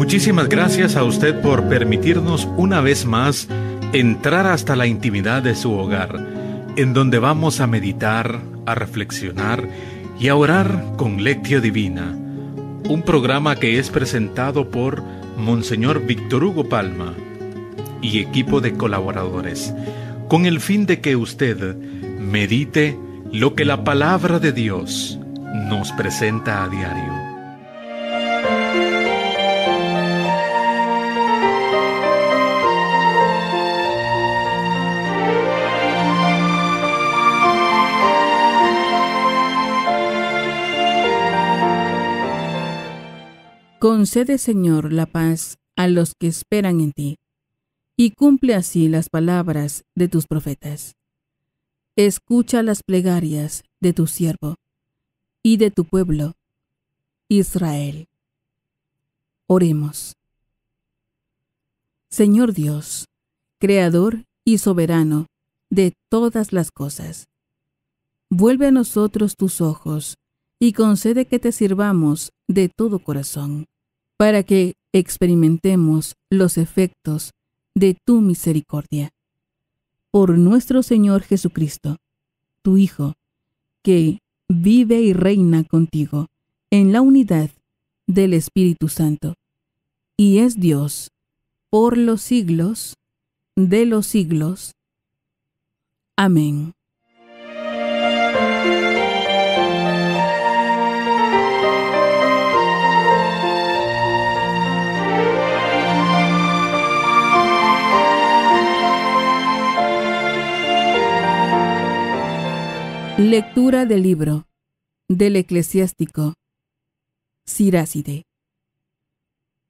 Muchísimas gracias a usted por permitirnos una vez más entrar hasta la intimidad de su hogar, en donde vamos a meditar, a reflexionar y a orar con Lectio Divina, un programa que es presentado por Monseñor Víctor Hugo Palma y equipo de colaboradores, con el fin de que usted medite lo que la palabra de Dios nos presenta a diario. Concede, Señor, la paz a los que esperan en ti, y cumple así las palabras de tus profetas. Escucha las plegarias de tu siervo y de tu pueblo, Israel. Oremos. Señor Dios, Creador y soberano de todas las cosas, vuelve a nosotros tus ojos y concede que te sirvamos de todo corazón, para que experimentemos los efectos de tu misericordia. Por nuestro Señor Jesucristo, tu Hijo, que vive y reina contigo en la unidad del Espíritu Santo, y es Dios por los siglos de los siglos. Amén. Lectura del libro del eclesiástico Siráside.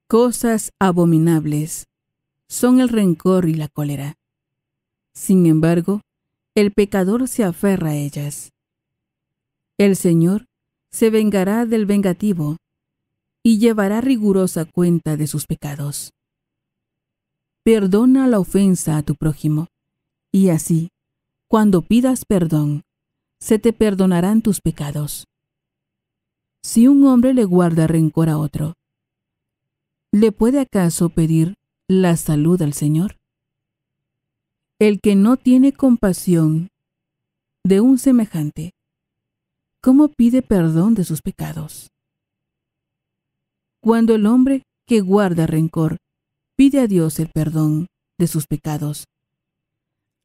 Cosas abominables son el rencor y la cólera. Sin embargo, el pecador se aferra a ellas. El Señor se vengará del vengativo y llevará rigurosa cuenta de sus pecados. Perdona la ofensa a tu prójimo, y así, cuando pidas perdón, se te perdonarán tus pecados. Si un hombre le guarda rencor a otro, ¿le puede acaso pedir la salud al Señor? El que no tiene compasión de un semejante, ¿cómo pide perdón de sus pecados? Cuando el hombre que guarda rencor pide a Dios el perdón de sus pecados,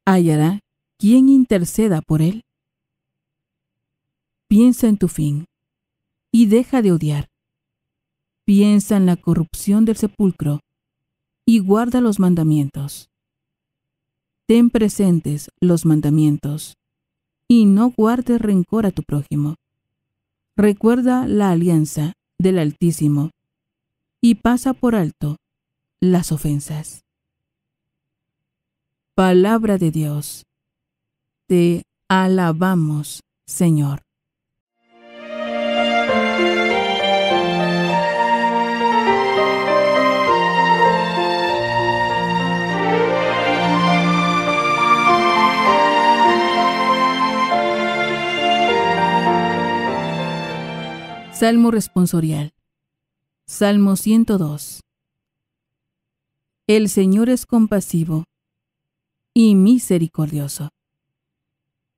¿hallará quien interceda por él? Piensa en tu fin y deja de odiar. Piensa en la corrupción del sepulcro y guarda los mandamientos. Ten presentes los mandamientos y no guardes rencor a tu prójimo. Recuerda la alianza del Altísimo y pasa por alto las ofensas. Palabra de Dios. Te alabamos, Señor. Salmo responsorial. Salmo 102. El Señor es compasivo y misericordioso.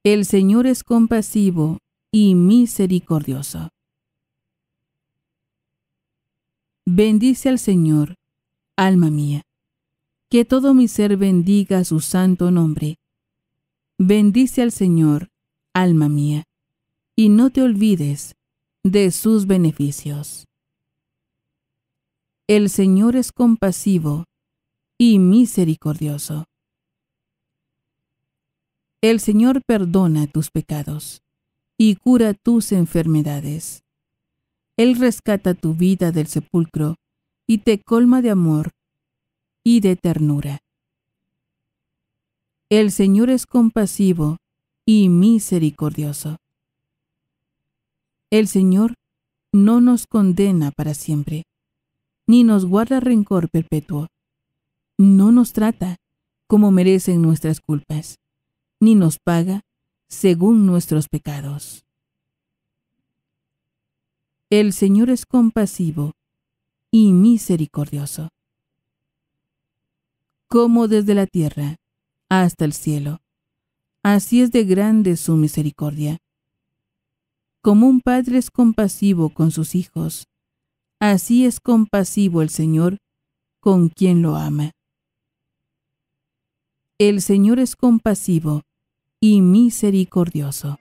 El Señor es compasivo y misericordioso. Bendice al Señor, alma mía. Que todo mi ser bendiga su santo nombre. Bendice al Señor, alma mía, y no te olvides de sus beneficios. El Señor es compasivo y misericordioso. El Señor perdona tus pecados y cura tus enfermedades. Él rescata tu vida del sepulcro y te colma de amor y de ternura. El Señor es compasivo y misericordioso. El Señor no nos condena para siempre, ni nos guarda rencor perpetuo. No nos trata como merecen nuestras culpas, ni nos paga según nuestros pecados. El Señor es compasivo y misericordioso. Como desde la tierra hasta el cielo, así es de grande su misericordia. Como un padre es compasivo con sus hijos, así es compasivo el Señor con quien lo ama. El Señor es compasivo y misericordioso.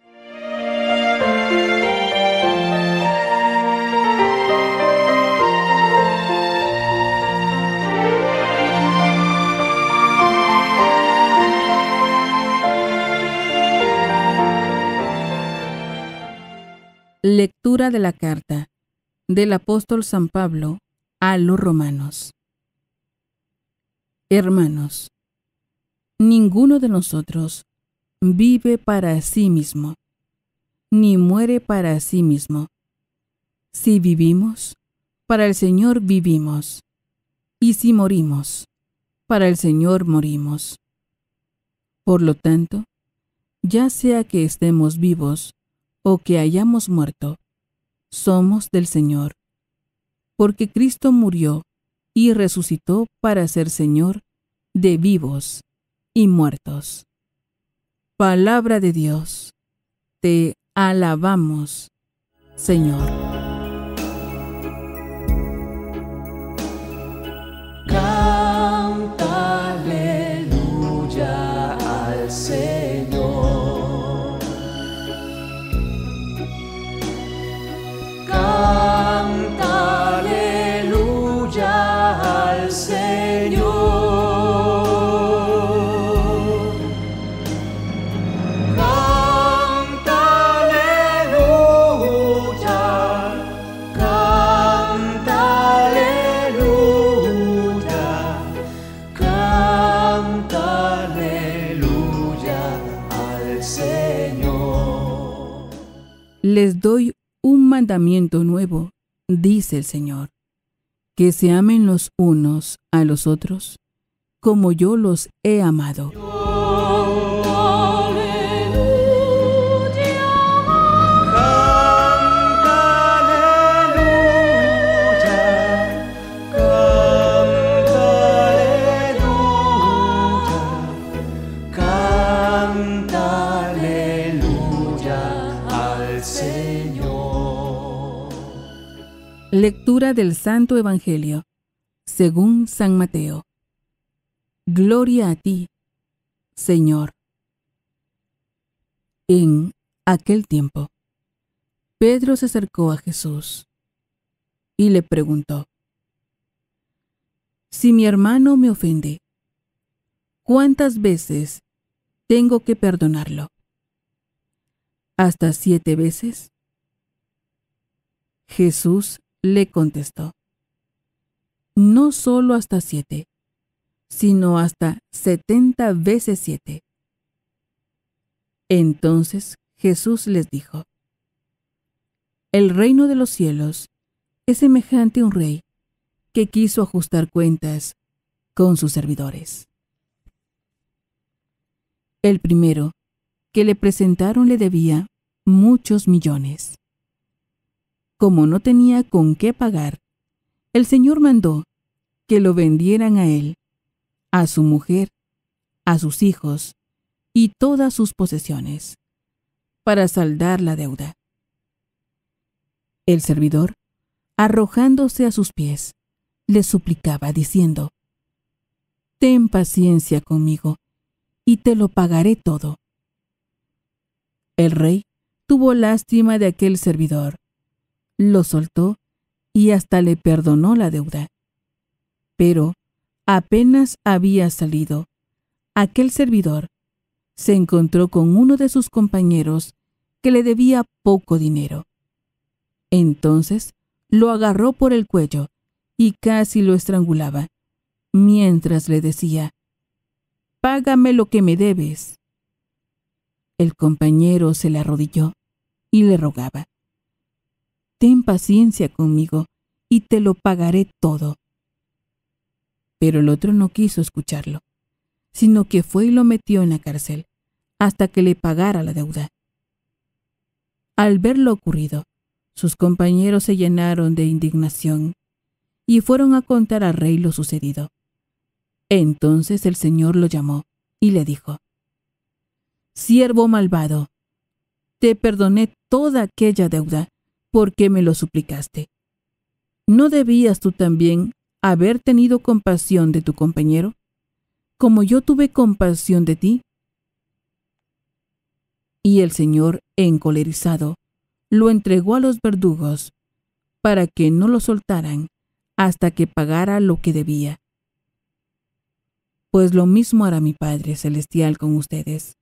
Lectura de la carta del apóstol San Pablo a los romanos. Hermanos, ninguno de nosotros vive para sí mismo, ni muere para sí mismo. Si vivimos, para el Señor vivimos, y si morimos, para el Señor morimos. Por lo tanto, ya sea que estemos vivos o que hayamos muerto, somos del Señor, porque Cristo murió y resucitó para ser Señor de vivos y muertos. Palabra de Dios, te alabamos, Señor. Canta aleluya al Señor. Canta aleluya al Señor. Canta aleluya. Canta aleluya. Canta aleluya al Señor. Les doy un mandamiento nuevo, dice el Señor, que se amen los unos a los otros, como yo los he amado. Canta aleluya al Señor. Lectura del Santo Evangelio, según San Mateo. Gloria a ti, Señor. En aquel tiempo, Pedro se acercó a Jesús y le preguntó: Si mi hermano me ofende, ¿cuántas veces tengo que perdonarlo? ¿Hasta 7 veces? Jesús le contestó: No solo hasta 7, sino hasta 70 veces 7. Entonces Jesús les dijo: El reino de los cielos es semejante a un rey que quiso ajustar cuentas con sus servidores. El primero que le presentaron le debía muchos millones. Como no tenía con qué pagar, el Señor mandó que lo vendieran a él, a su mujer, a sus hijos y todas sus posesiones, para saldar la deuda. El servidor, arrojándose a sus pies, le suplicaba diciendo: Ten paciencia conmigo, y te lo pagaré todo. El rey tuvo lástima de aquel servidor, lo soltó y hasta le perdonó la deuda. Pero apenas había salido, aquel servidor se encontró con uno de sus compañeros que le debía poco dinero. Entonces lo agarró por el cuello y casi lo estrangulaba, mientras le decía: Págame lo que me debes. El compañero se le arrodilló y le rogaba: Ten paciencia conmigo y te lo pagaré todo. Pero el otro no quiso escucharlo, sino que fue y lo metió en la cárcel hasta que le pagara la deuda. Al ver lo ocurrido, sus compañeros se llenaron de indignación y fueron a contar al rey lo sucedido. Entonces el Señor lo llamó y le dijo: «Siervo malvado, te perdoné toda aquella deuda porque me lo suplicaste. ¿No debías tú también haber tenido compasión de tu compañero, como yo tuve compasión de ti?» Y el Señor, encolerizado, lo entregó a los verdugos para que no lo soltaran hasta que pagara lo que debía. Pues lo mismo hará mi Padre Celestial con ustedes,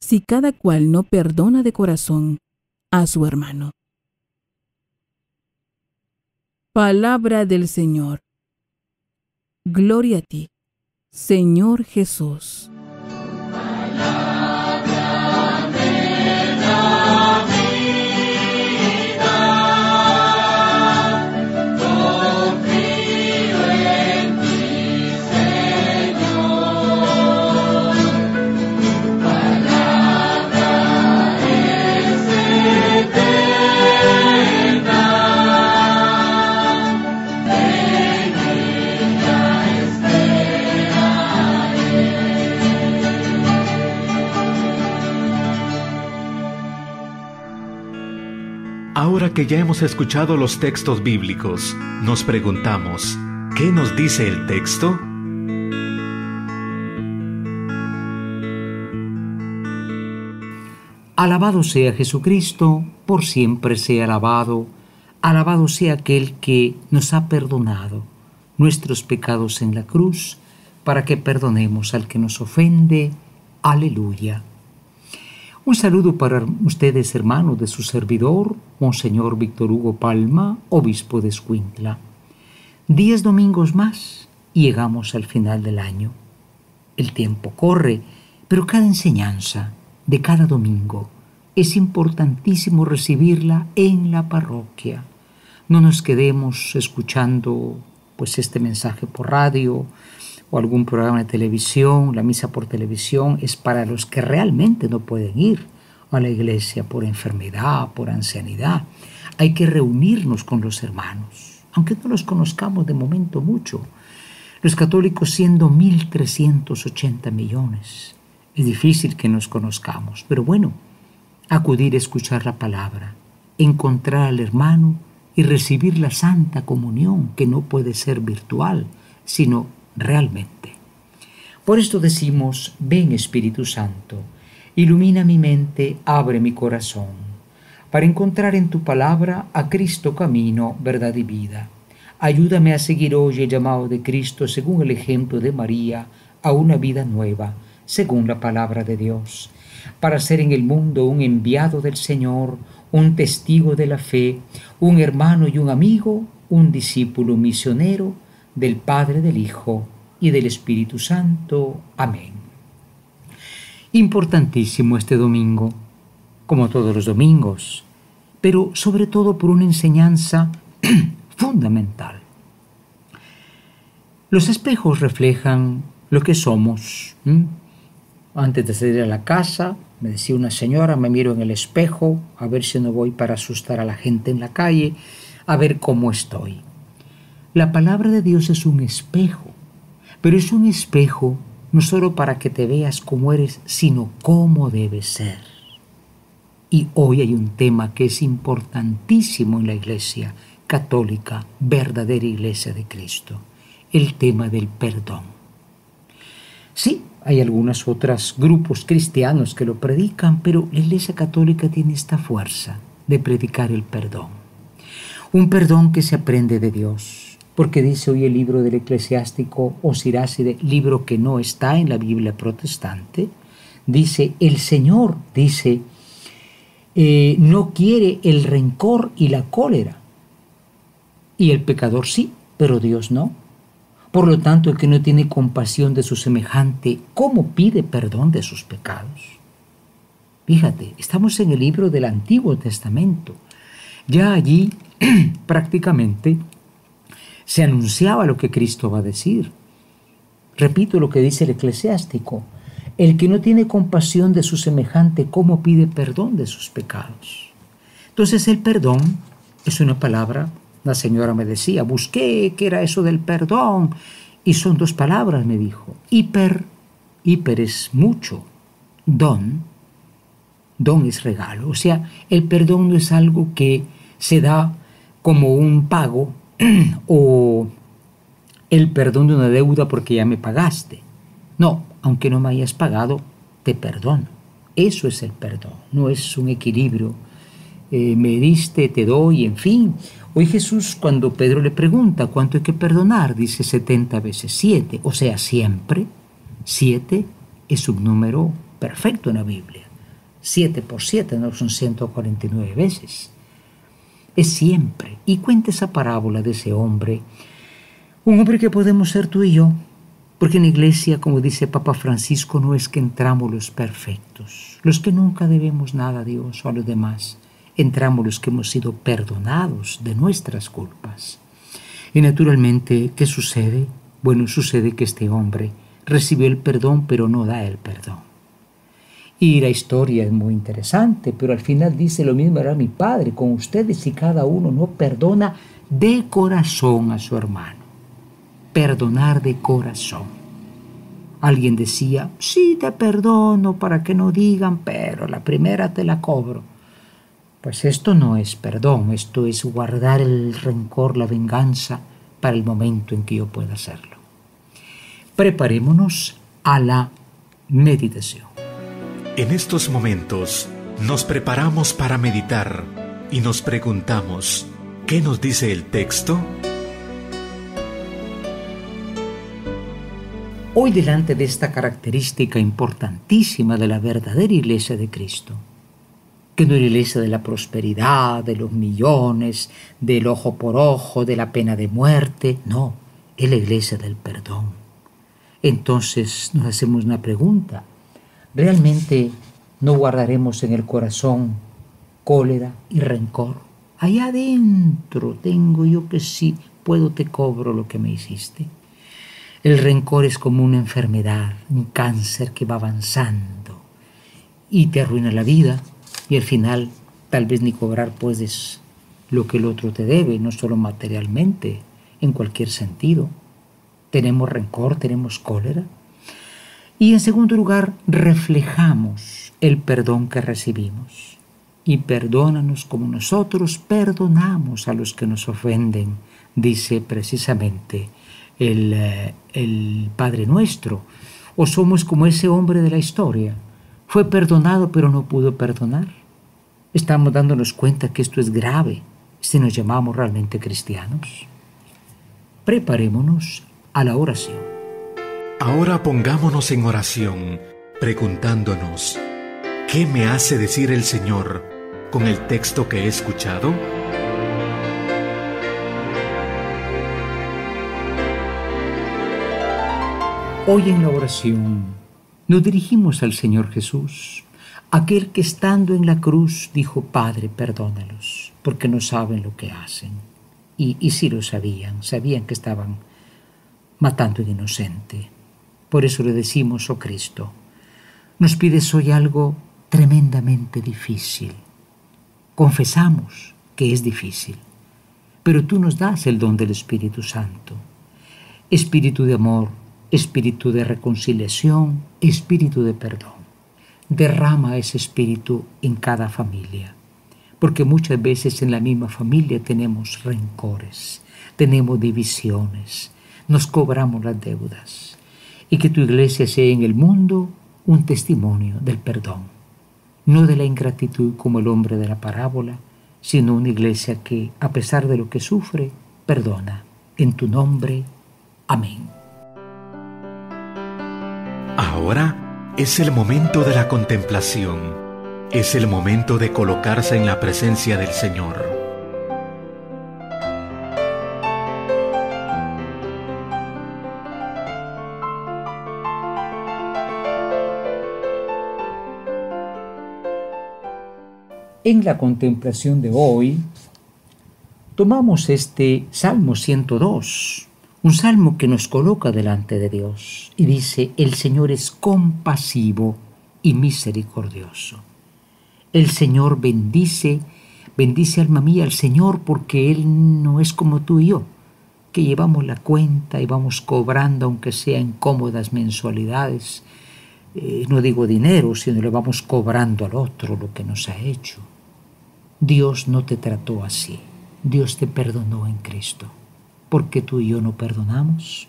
si cada cual no perdona de corazón a su hermano. Palabra del Señor. Gloria a ti, Señor Jesús. Ahora que ya hemos escuchado los textos bíblicos, nos preguntamos, ¿qué nos dice el texto? Alabado sea Jesucristo, por siempre sea alabado. Alabado sea aquel que nos ha perdonado nuestros pecados en la cruz, para que perdonemos al que nos ofende. Aleluya. Un saludo para ustedes, hermanos, de su servidor, Monseñor Víctor Hugo Palma, obispo de Escuintla. 10 domingos más y llegamos al final del año. El tiempo corre, pero cada enseñanza de cada domingo es importantísimo recibirla en la parroquia. No nos quedemos escuchando este mensaje por radio o algún programa de televisión. La misa por televisión es para los que realmente no pueden ir a la iglesia por enfermedad, por ancianidad. Hay que reunirnos con los hermanos, aunque no los conozcamos de momento mucho. Los católicos siendo 1.380 millones, es difícil que nos conozcamos, pero bueno, acudir a escuchar la palabra, encontrar al hermano y recibir la Santa Comunión, que no puede ser virtual, sino realmente. Por esto decimos: ven Espíritu Santo, ilumina mi mente, abre mi corazón, para encontrar en tu palabra a Cristo camino, verdad y vida. Ayúdame a seguir hoy el llamado de Cristo según el ejemplo de María, a una vida nueva, según la palabra de Dios, para ser en el mundo un enviado del Señor, un testigo de la fe, un hermano y un amigo, un discípulo misionero del Padre, del Hijo y del Espíritu Santo. Amén. Importantísimo este domingo, como todos los domingos, pero sobre todo por una enseñanza fundamental. Los espejos reflejan lo que somos. Antes de salir a la casa, me decía una señora, me miro en el espejo a ver si no voy para asustar a la gente en la calle, a ver cómo estoy. La palabra de Dios es un espejo, pero es un espejo no solo para que te veas cómo eres, sino cómo debes ser. Y hoy hay un tema que es importantísimo en la Iglesia católica, verdadera Iglesia de Cristo, el tema del perdón. Sí, hay algunos otros grupos cristianos que lo predican, pero la Iglesia católica tiene esta fuerza de predicar el perdón. Un perdón que se aprende de Dios. Porque dice hoy el libro del eclesiástico o Siráside, libro que no está en la Biblia protestante, dice, el Señor, dice, no quiere el rencor y la cólera. Y el pecador sí, pero Dios no. Por lo tanto, el que no tiene compasión de su semejante, ¿cómo pide perdón de sus pecados? Fíjate, estamos en el libro del Antiguo Testamento. Ya allí prácticamente se anunciaba lo que Cristo va a decir. Repito lo que dice el eclesiástico: el que no tiene compasión de su semejante, ¿cómo pide perdón de sus pecados? Entonces el perdón es una palabra La señora me decía, busqué qué era eso del perdón. Y son 2 palabras, me dijo. Hiper es mucho. Don es regalo. O sea, el perdón no es algo que se da como un pago o el perdón de una deuda porque ya me pagaste. No, aunque no me hayas pagado, te perdono. Eso es el perdón, no es un equilibrio. Me diste, te doy, en fin. Hoy Jesús, cuando Pedro le pregunta cuánto hay que perdonar, dice 70 veces 7, o sea, siempre. 7 es un número perfecto en la Biblia. 7 por 7 no son 149 veces. Es siempre. Y cuenta esa parábola de ese hombre, un hombre que podemos ser tú y yo, porque en la iglesia, como dice Papa Francisco, no es que entramos los perfectos, los que nunca debemos nada a Dios o a los demás. Entramos los que hemos sido perdonados de nuestras culpas. Y naturalmente, ¿qué sucede? Bueno, sucede que este hombre recibió el perdón, pero no da el perdón. Y la historia es muy interesante, pero al final dice: lo mismo hará mi Padre con ustedes si cada uno no perdona de corazón a su hermano. Perdonar de corazón. Alguien decía: sí, te perdono para que no digan, pero la primera te la cobro. Pues esto no es perdón, esto es guardar el rencor, la venganza para el momento en que yo pueda hacerlo. Preparémonos a la meditación. En estos momentos nos preparamos para meditar y nos preguntamos, ¿qué nos dice el texto? Hoy, delante de esta característica importantísima de la verdadera Iglesia de Cristo, que no es la iglesia de la prosperidad, de los millones, del ojo por ojo, de la pena de muerte, no, es la iglesia del perdón. Entonces nos hacemos una pregunta: ¿realmente no guardaremos en el corazón cólera y rencor? Allá adentro tengo yo que si puedo te cobro lo que me hiciste. El rencor es como una enfermedad, un cáncer que va avanzando y te arruina la vida. Y al final tal vez ni cobrar puedes lo que el otro te debe, no solo materialmente, en cualquier sentido. Tenemos rencor, tenemos cólera. Y en segundo lugar, reflejamos el perdón que recibimos. Y perdónanos como nosotros perdonamos a los que nos ofenden, dice precisamente el Padre Nuestro. O somos como ese hombre de la historia. Fue perdonado pero no pudo perdonar. Estamos dándonos cuenta que esto es grave si nos llamamos realmente cristianos. Preparémonos a la oración. Ahora pongámonos en oración, preguntándonos, ¿qué me hace decir el Señor con el texto que he escuchado? Hoy en la oración nos dirigimos al Señor Jesús, aquel que estando en la cruz dijo: Padre, perdónalos, porque no saben lo que hacen. Y sí lo sabían que estaban matando a un inocente. Por eso le decimos: oh Cristo, nos pides hoy algo tremendamente difícil. Confesamos que es difícil, pero tú nos das el don del Espíritu Santo, espíritu de amor, espíritu de reconciliación, espíritu de perdón. Derrama ese espíritu en cada familia, porque muchas veces en la misma familia tenemos rencores, tenemos divisiones, nos cobramos las deudas. Y que tu iglesia sea en el mundo un testimonio del perdón, no de la ingratitud como el hombre de la parábola, sino una iglesia que, a pesar de lo que sufre, perdona. En tu nombre, amén. Ahora es el momento de la contemplación, es el momento de colocarse en la presencia del Señor. En la contemplación de hoy, tomamos este Salmo 102, un salmo que nos coloca delante de Dios y dice: el Señor es compasivo y misericordioso. El Señor bendice Bendice, alma mía, al Señor, porque Él no es como tú y yo, que llevamos la cuenta y vamos cobrando, aunque sea en cómodas mensualidades. No digo dinero, sino le vamos cobrando al otro lo que nos ha hecho. Dios no te trató así. Dios te perdonó en Cristo. ¿Por qué tú y yo no perdonamos?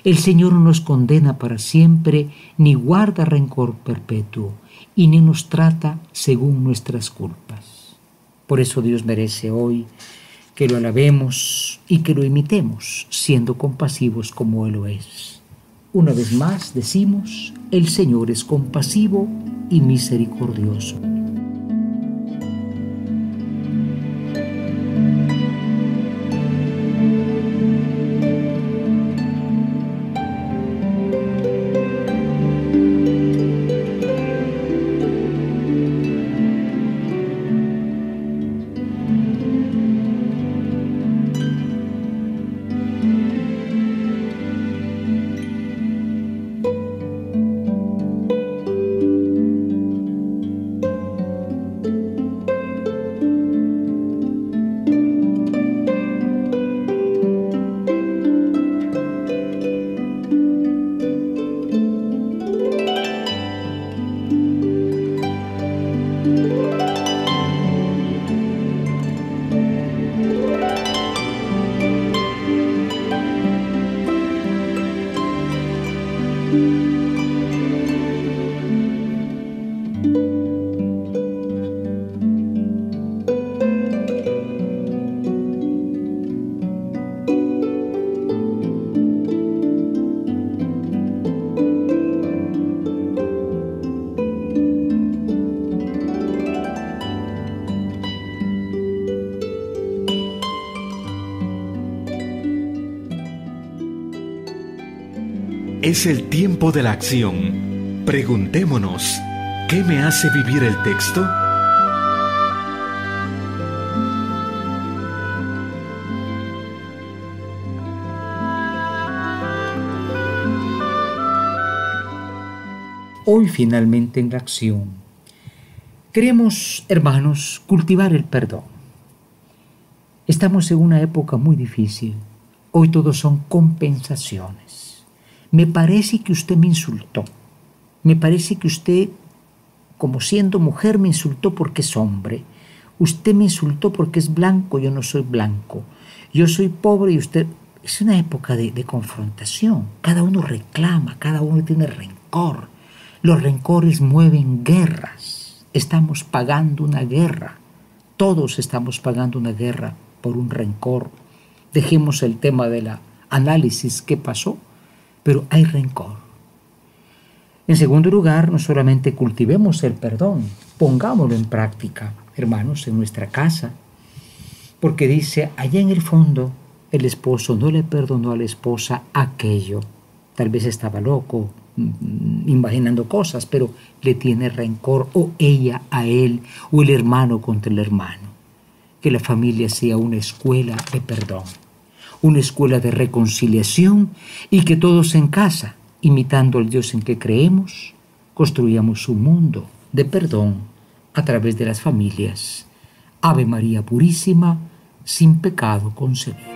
El Señor no nos condena para siempre, ni guarda rencor perpetuo, y ni nos trata según nuestras culpas. Por eso Dios merece hoy que lo alabemos y que lo imitemos, siendo compasivos como Él lo es. Una vez más decimos, el Señor es compasivo y misericordioso. Es el tiempo de la acción. Preguntémonos, ¿qué me hace vivir el texto? Hoy finalmente en la acción queremos, hermanos, cultivar el perdón. Estamos en una época muy difícil. Hoy todos son compensaciones. Me parece que usted me insultó. Me parece que usted, como siendo mujer, me insultó porque es hombre. Usted me insultó porque es blanco, yo no soy blanco. Yo soy pobre y usted... Es una época de confrontación. Cada uno reclama, cada uno tiene rencor. Los rencores mueven guerras. Estamos pagando una guerra. Todos estamos pagando una guerra por un rencor. Dejemos el tema de la análisis qué pasó, pero hay rencor. En segundo lugar, no solamente cultivemos el perdón, pongámoslo en práctica, hermanos, en nuestra casa, porque dice, allá en el fondo, el esposo no le perdonó a la esposa aquello. Tal vez estaba loco, imaginando cosas, pero le tiene rencor, o ella a él, o el hermano contra el hermano. Que la familia sea una escuela de perdón, una escuela de reconciliación, y que todos en casa, imitando al Dios en que creemos, construyamos un mundo de perdón a través de las familias. Ave María Purísima, sin pecado concebida.